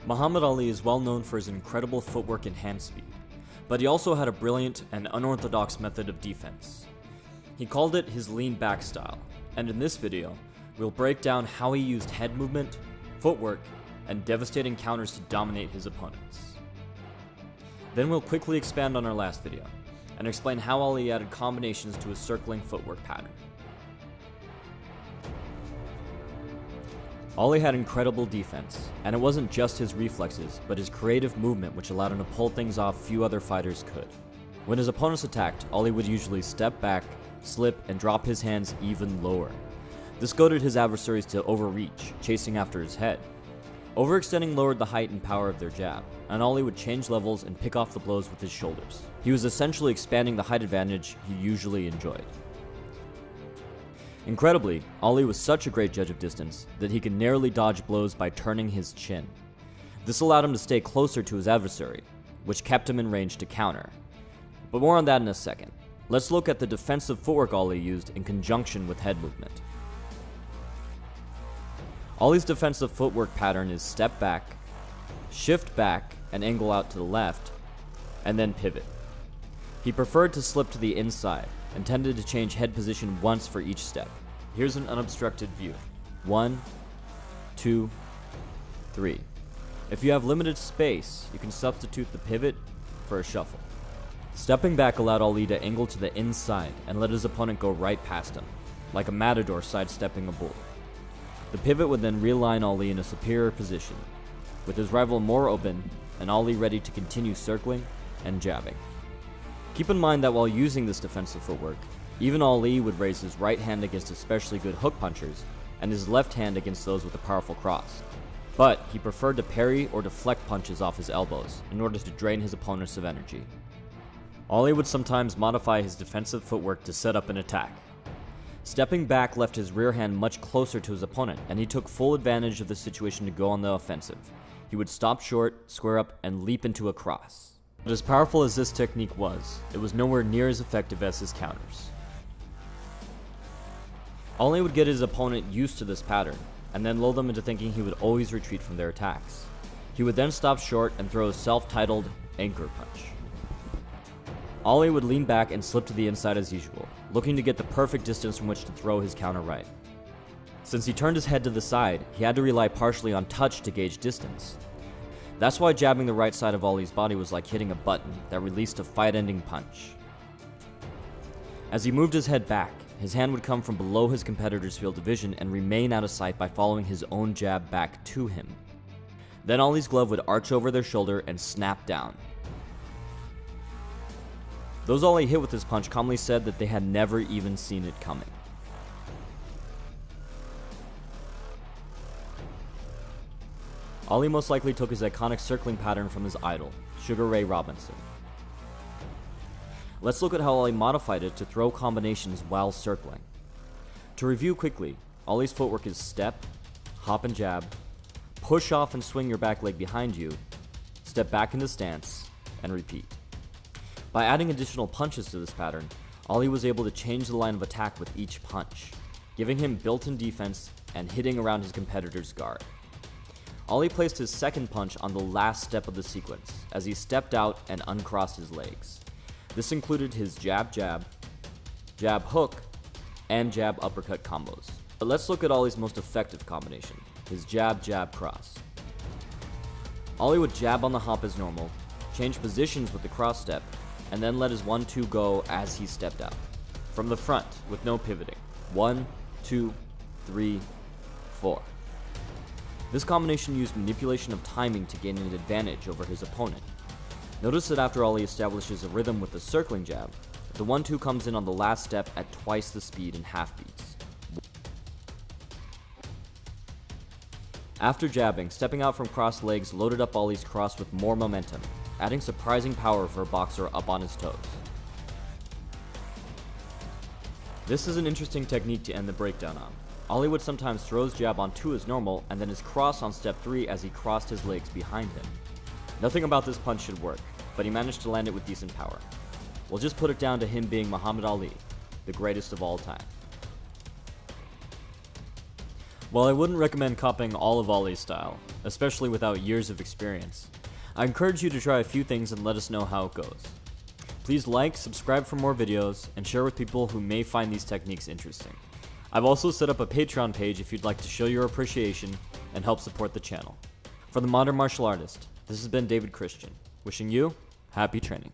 Muhammad Ali is well known for his incredible footwork and hand speed, but he also had a brilliant and unorthodox method of defense. He called it his lean back style, and in this video, we'll break down how he used head movement, footwork, and devastating counters to dominate his opponents. Then we'll quickly expand on our last video, and explain how Ali added combinations to his circling footwork pattern. Ali had incredible defense, and it wasn't just his reflexes, but his creative movement which allowed him to pull things off few other fighters could. When his opponents attacked, Ali would usually step back, slip, and drop his hands even lower. This goaded his adversaries to overreach, chasing after his head. Overextending lowered the height and power of their jab, and Ali would change levels and pick off the blows with his shoulders. He was essentially expanding the height advantage he usually enjoyed. Incredibly, Ali was such a great judge of distance that he could narrowly dodge blows by turning his chin. This allowed him to stay closer to his adversary, which kept him in range to counter. But more on that in a second. Let's look at the defensive footwork Ali used in conjunction with head movement. Ali's defensive footwork pattern is step back, shift back and angle out to the left, and then pivot. He preferred to slip to the inside and tended to change head position once for each step. Here's an unobstructed view. 1, 2, 3. If you have limited space, you can substitute the pivot for a shuffle. Stepping back allowed Ali to angle to the inside and let his opponent go right past him, like a matador sidestepping a bull. The pivot would then realign Ali in a superior position, with his rival more open and Ali ready to continue circling and jabbing. Keep in mind that while using this defensive footwork, even Ali would raise his right hand against especially good hook punchers and his left hand against those with a powerful cross. But he preferred to parry or deflect punches off his elbows in order to drain his opponents of energy. Ali would sometimes modify his defensive footwork to set up an attack. Stepping back left his rear hand much closer to his opponent, and he took full advantage of the situation to go on the offensive. He would stop short, square up, and leap into a cross. But as powerful as this technique was, it was nowhere near as effective as his counters. Ali would get his opponent used to this pattern, and then lull them into thinking he would always retreat from their attacks. He would then stop short and throw a self-titled anchor punch. Ali would lean back and slip to the inside as usual, looking to get the perfect distance from which to throw his counter right. Since he turned his head to the side, he had to rely partially on touch to gauge distance. That's why jabbing the right side of Ali's body was like hitting a button that released a fight-ending punch. As he moved his head back, his hand would come from below his competitor's field of vision and remain out of sight by following his own jab back to him. Then Ali's glove would arch over their shoulder and snap down. Those Ali hit with this punch calmly said that they had never even seen it coming. Ali most likely took his iconic circling pattern from his idol, Sugar Ray Robinson. Let's look at how Ali modified it to throw combinations while circling. To review quickly, Ali's footwork is step, hop and jab, push off and swing your back leg behind you, step back into stance, and repeat. By adding additional punches to this pattern, Ali was able to change the line of attack with each punch, giving him built-in defense and hitting around his competitor's guard. Ali placed his second punch on the last step of the sequence, as he stepped out and uncrossed his legs. This included his jab-jab, jab-hook, and jab-uppercut combos. But let's look at Ali's most effective combination, his jab-jab-cross. Ali would jab on the hop as normal, change positions with the cross step, and then let his 1-2 go as he stepped out. From the front, with no pivoting. 1, 2, 3, 4. This combination used manipulation of timing to gain an advantage over his opponent. Notice that after Ali establishes a rhythm with the circling jab, the 1-2 comes in on the last step at twice the speed in half beats. After jabbing, stepping out from crossed legs loaded up Ali's cross with more momentum, adding surprising power for a boxer up on his toes. This is an interesting technique to end the breakdown on. Ali would sometimes throw his jab on 2 as normal, and then his cross on step 3 as he crossed his legs behind him. Nothing about this punch should work, but he managed to land it with decent power. We'll just put it down to him being Muhammad Ali, the greatest of all time. While I wouldn't recommend copying all of Ollie's style, especially without years of experience, I encourage you to try a few things and let us know how it goes. Please like, subscribe for more videos, and share with people who may find these techniques interesting. I've also set up a Patreon page if you'd like to show your appreciation and help support the channel. For the Modern Martial Artist, this has been David Christian, wishing you happy training.